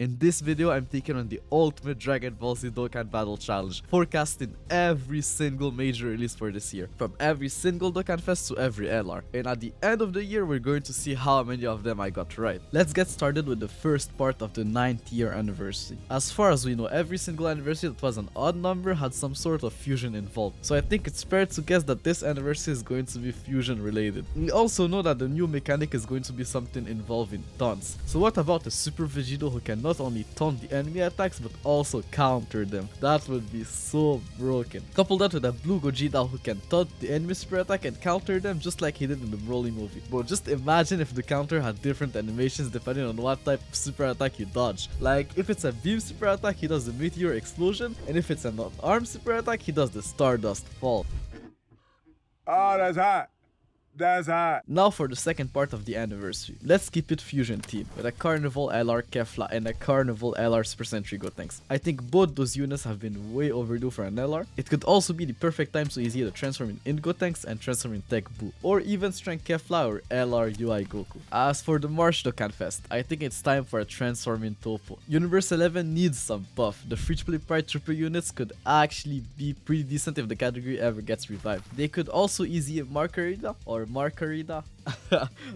In this video, I'm taking on the Ultimate Dragon Ball Z Dokkan Battle Challenge, forecasting every single major release for this year, from every single Dokkanfest to every LR. And at the end of the year, we're going to see how many of them I got right. Let's get started with the first part of the 9th year anniversary. As far as we know, every single anniversary that was an odd number had some sort of fusion involved, so I think it's fair to guess that this anniversary is going to be fusion related. We also know that the new mechanic is going to be something involving taunts. So what about a Super Vegito who can not only taunt the enemy attacks but also counter them? That would be so broken. Couple that with a Blue Gogeta who can taunt the enemy super attack and counter them just like he did in the Broly movie. Bro, just imagine if the counter had different animations depending on what type of super attack you dodge. Like if it's a beam super attack, he does the meteor explosion, and if it's an arm super attack, he does the stardust fall. Oh, that's hot. That's hot. Now for the second part of the anniversary. Let's keep it fusion team with a Carnival LR Kefla and a Carnival LR Super Sentry Gotenks. I think both those units have been way overdue for an LR. It could also be the perfect time to either transform in Gotenks and transform in Tech Boo, or even Strength Kefla or LR UI Goku. As for the March Dokkanfest, I think it's time for a transform in Topo. Universe 11 needs some buff. The free-to-play Pride Trooper units could actually be pretty decent if the category ever gets revived. They could also easy Margarita or Margarita,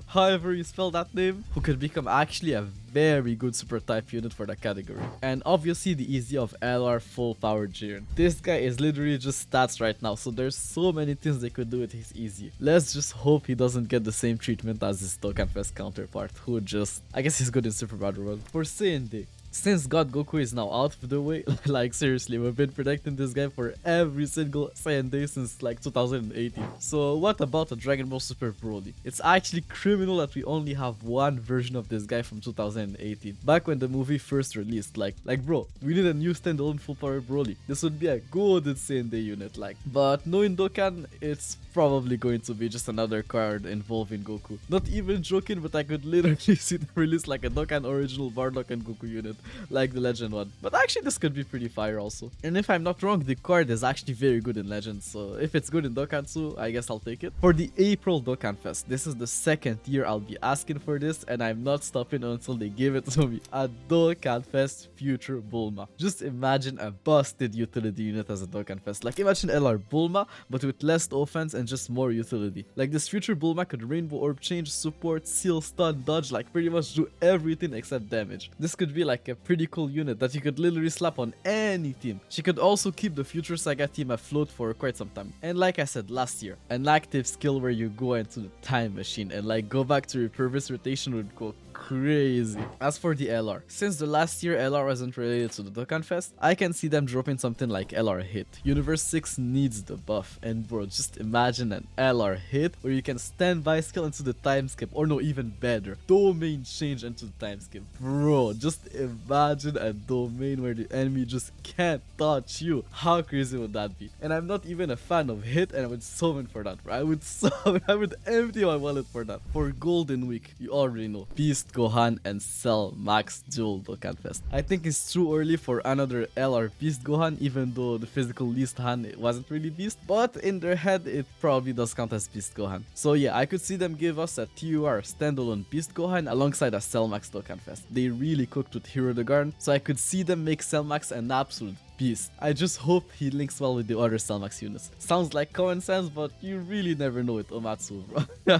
however you spell that name, who could become actually a very good super type unit for the category. And obviously the easy of LR full power Jiren. This guy is literally just stats right now, so there's so many things they could do with his easy. Let's just hope he doesn't get the same treatment as his Dokkanfest counterpart, who just, I guess he's good in Super Battle World. For Saiyan Day, since God Goku is now out of the way, like seriously, we've been predicting this guy for every single Saiyan Day since like 2018. So what about a Dragon Ball Super Broly? It's actually criminal that we only have one version of this guy from 2018. Back when the movie first released, like bro, we need a new standalone full power Broly. This would be a good Saiyan Day unit, like. But knowing Dokkan, it's probably going to be just another card involving Goku. Not even joking, but I could literally see them release like a Dokkan original Bardock and Goku unit, like the Legend one. But actually this could be pretty fire also. And if I'm not wrong, the card is actually very good in Legend, so if it's good in Dokkan too, I guess I'll take it. For the April Dokkanfest, this is the second year I'll be asking for this, and I'm not stopping until they give it to me. A Dokkanfest Future Bulma. Just imagine a busted utility unit as a Dokkanfest. Like imagine LR Bulma, but with less offense and just more utility. Like this Future Bulma could Rainbow Orb change, support, seal, stun, dodge, like pretty much do everything except damage. This could be like a pretty cool unit that you could literally slap on any team. She could also keep the Future Saga team afloat for quite some time. And like I said last year, an active skill where you go into the time machine and like go back to repurpose rotation would go crazy. As for the LR, since the last year LR wasn't related to the Dokkanfest, I can see them dropping something like LR Hit. Universe 6 needs the buff, and bro, just imagine an LR Hit where you can stand by skill into the time skip, or no, even better, domain change into the time skip. Bro, just imagine a domain where the enemy just can't touch you. How crazy would that be? And I'm not even a fan of Hit, and I would summon for that, bro. I would empty my wallet for that. For Golden Week, you already know, Beast Gohan and Cell Max Duel Dokkanfest. I think it's too early for another LR Beast Gohan, even though the physical Least Han wasn't really Beast, but in their head it probably does count as Beast Gohan. So yeah, I could see them give us a TUR standalone Beast Gohan alongside a Cell Max Dokkanfest. They really cooked with Hero the Garden, so I could see them make Cell Max an absolute beast. I just hope he links well with the other Cell Max units. Sounds like common sense, but you really never know with Omatsu, bro.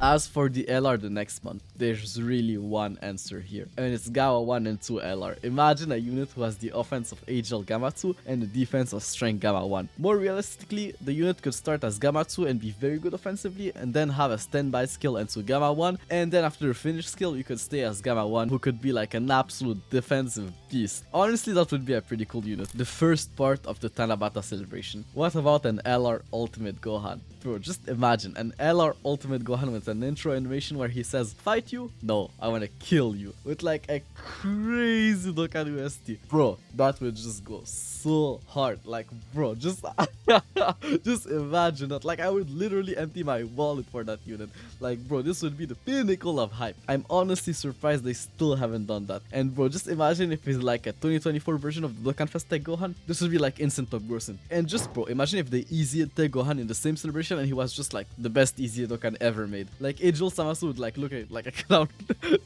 As for the LR the next month, there's really one answer here, and it's Gawa 1 and 2 LR. Imagine a unit who has the offense of HL Gamma 2 and the defense of Strength Gamma 1. More realistically, the unit could start as Gamma 2 and be very good offensively, and then have a standby skill into Gamma 1, and then after a finish skill, you could stay as Gamma 1, who could be like an absolute defensive beast. Honestly, that would be a pretty cool unit. The first part of the Tanabata celebration. What about an LR Ultimate Gohan? Bro, just imagine an LR Ultimate Gohan with an intro animation where he says, "Fight you? No, I wanna kill you." With like a crazy Dokkan UST. Bro, that would just go so hard. Like, bro, just just imagine that. Like, I would literally empty my wallet for that unit. Like, bro, this would be the pinnacle of hype. I'm honestly surprised they still haven't done that. And bro, just imagine if it's like a 2024 version of the Dokkanfest Tech Gohan. This would be like instant top grossing. And just bro, imagine if they easy Tech Gohan in the same celebration celebration and he was just like the best easy Dokkan ever made. Like Angel Samasu would like look at like a clown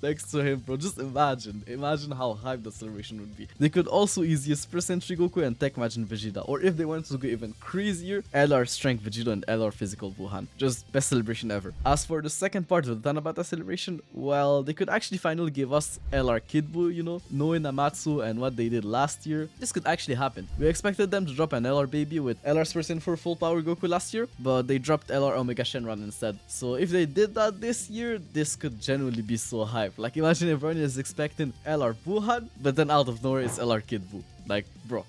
next to him, bro. Just imagine how hype the celebration would be. They could also easy Super Sentry Goku and Tech Majin Vegeta, or if they wanted to go even crazier, LR Strength Vegeta and LR Physical Wuhan. Just best celebration ever. As for the second part of the Tanabata celebration, well, they could actually finally give us LR Kid Buu, you know, knowing Amatsu and what they did last year. This could actually happen. We expected them to drop an LR Baby with LR Super Saiyan 4 Full Power Goku last year, but they dropped LR Omega Shenron instead. So if they did that this year, this could genuinely be so hype. Like imagine everyone is expecting LR Wuhan, but then out of nowhere it's LR Kid Buu. Like, bro,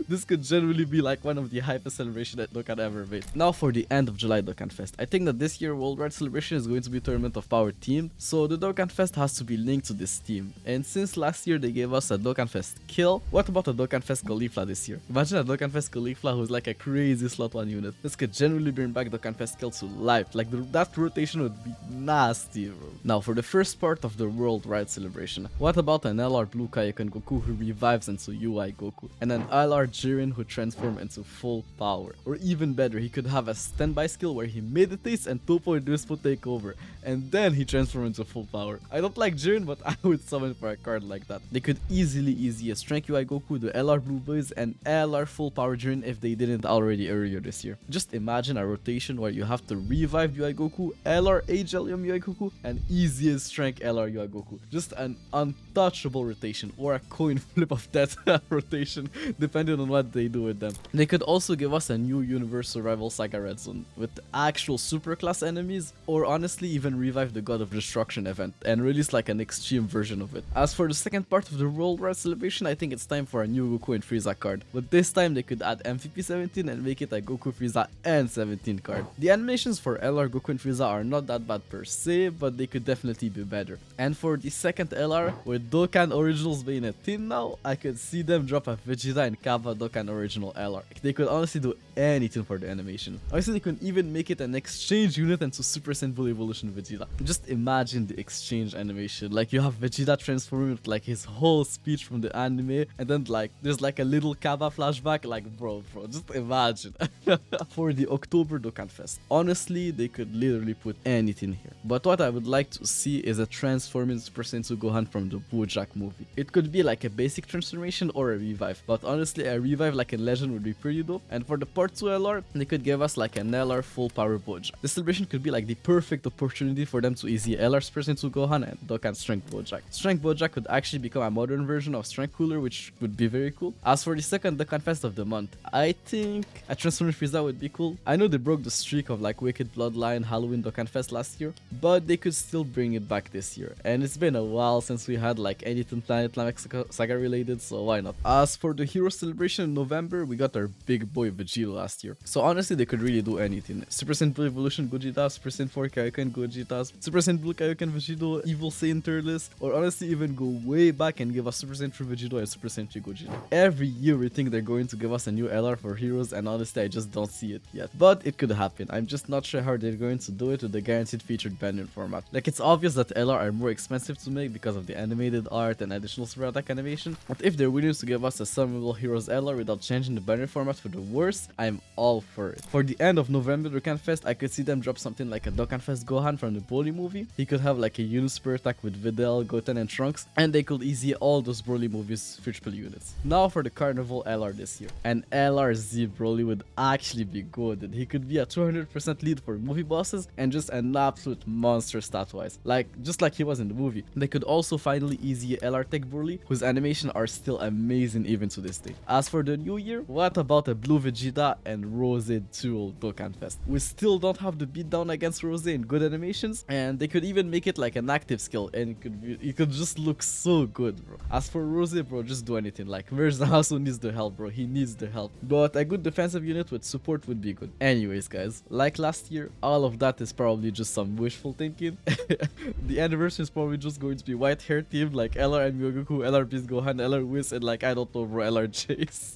this could generally be like one of the hypest celebrations that Dokkan ever made. Now for the end of July Dokkan Fest. I think that this year Worldwide Celebration is going to be Tournament of Power themed, so the Dokkan Fest has to be linked to this theme. And since last year they gave us a Dokkan Fest Kill, what about a Dokkan Fest Caulifla this year? Imagine a Dokkan Fest Caulifla who's like a crazy slot 1 unit. This could generally bring back Dokkan Fest Kill to life. Like that rotation would be nasty, bro. Now for the first part of the Worldwide Celebration, what about an LR Blue Kaioken Goku who revives into UI Goku, and an LR Jiren who transforms into full power? Or even better, he could have a standby skill where he meditates and 2.2 will take over, and then he transforms into full power. I don't like Jiren, but I would summon for a card like that. They could easily a Strength UI Goku, the LR Blue Boys, and LR Full Power Jiren if they didn't already earlier this year. Just imagine a rotation where you have to revive UI Goku, LR Age Helium UI Goku, and easiest Strength LR UI Goku. Just an untouchable rotation, or a coin flip of that rotation, depending on what they do with them. They could also give us a new Universal Rival Saga Red Zone with actual super class enemies, or honestly even revive the God of Destruction event and release like an extreme version of it. As for the second part of the Worldwide Celebration, I think it's time for a new Goku and Frieza card, but this time they could add MVP 17 and make it a Goku, Frieza and 17 card. The animations for LR Goku and Frieza are not that bad per se, but they could definitely be better. And for the second LR, with Dokkan Originals being a team now, I could see them drop a Vegeta and Kava Dokkan Original LR. They could honestly do anything for the animation. Honestly, they could even make it an exchange unit into Super Saiyan Blue Evolution Vegeta. Just imagine the exchange animation. Like you have Vegeta transforming with like his whole speech from the anime, and then like there's like a little Kava flashback. Like bro, just imagine. For the October Dokkan Fest, honestly, they could literally put anything here. But what I would like to see is a transforming Super Saiyan 2 Gohan from the BoJack movie. It could be like a basic transformation or a revive, but honestly a revive like in Legend would be pretty dope. And for the part 2 LR, they could give us like an LR full power BoJack. The celebration could be like the perfect opportunity for them to easy LR Super Saiyan 2 Gohan and Dokkan Strength BoJack. Strength BoJack could actually become a modern version of Strength Cooler, which would be very cool. As for the second Dokkan Fest of the month, I think a Transformer Frieza would be cool. I know they broke the streak of like Wicked Bloodline Halloween Dokkan Fest last year, but they could still bring it back this year. And it's been a while since we had like anything Planet Namek Saga related, so why not? As for the Hero Celebration in November, we got our big boy Vegeta last year. So honestly, they could really do anything. Super Saiyan Blue Evolution Gogeta, Super Saiyan 4 Kaioken Gogeta, Super Saiyan Blue Kaioken Vegeta, Evil Saiyan Turles, or honestly even go way back and give us Super Saiyan 3 Vegeta and Super Saiyan 3 Gogeta. Every year we think they're going to give us a new LR for Heroes, and honestly I just don't see it yet. But it could happen. I'm just not sure how they're going to do it with the guaranteed featured banner format. Like it's obvious that LR are more expensive to make because of the animated art and additional super attack animation, but if they're willing to give us a Summonable Heroes LR without changing the banner format for the worst, I'm all for it. For the end of November Dokkan Fest, I could see them drop something like a Dokkan Fest Gohan from the Broly movie. He could have like a unit super attack with Videl, Goten and Trunks, and they could easy all those Broly movies featureable units. Now for the Carnival LR this year. An LR Z Broly would actually be good, and he could be a 200% lead for movie bosses and just an absolute monster stat-wise, like just like he was in the movie. They could also finally easy LR Tech Broly, whose animation are still amazing even to this day. As for the new year, what about a Blue Vegeta and Rose dual Dokkan Fest? We still don't have the beatdown against Rose in good animations, and they could even make it like an active skill, and it could just look so good, bro. As for Rose, bro, just do anything. Like where's the house who needs the help, bro? He needs the help. But a good defensive unit with support would be good. Anyways, guys, like last year, all of that is probably just some wishful thinking. The anniversary is probably just going to be white hair themed, like LR and Goku, LR Beast Gohan, LR Whis, and like I don't know, bro, LR Chase.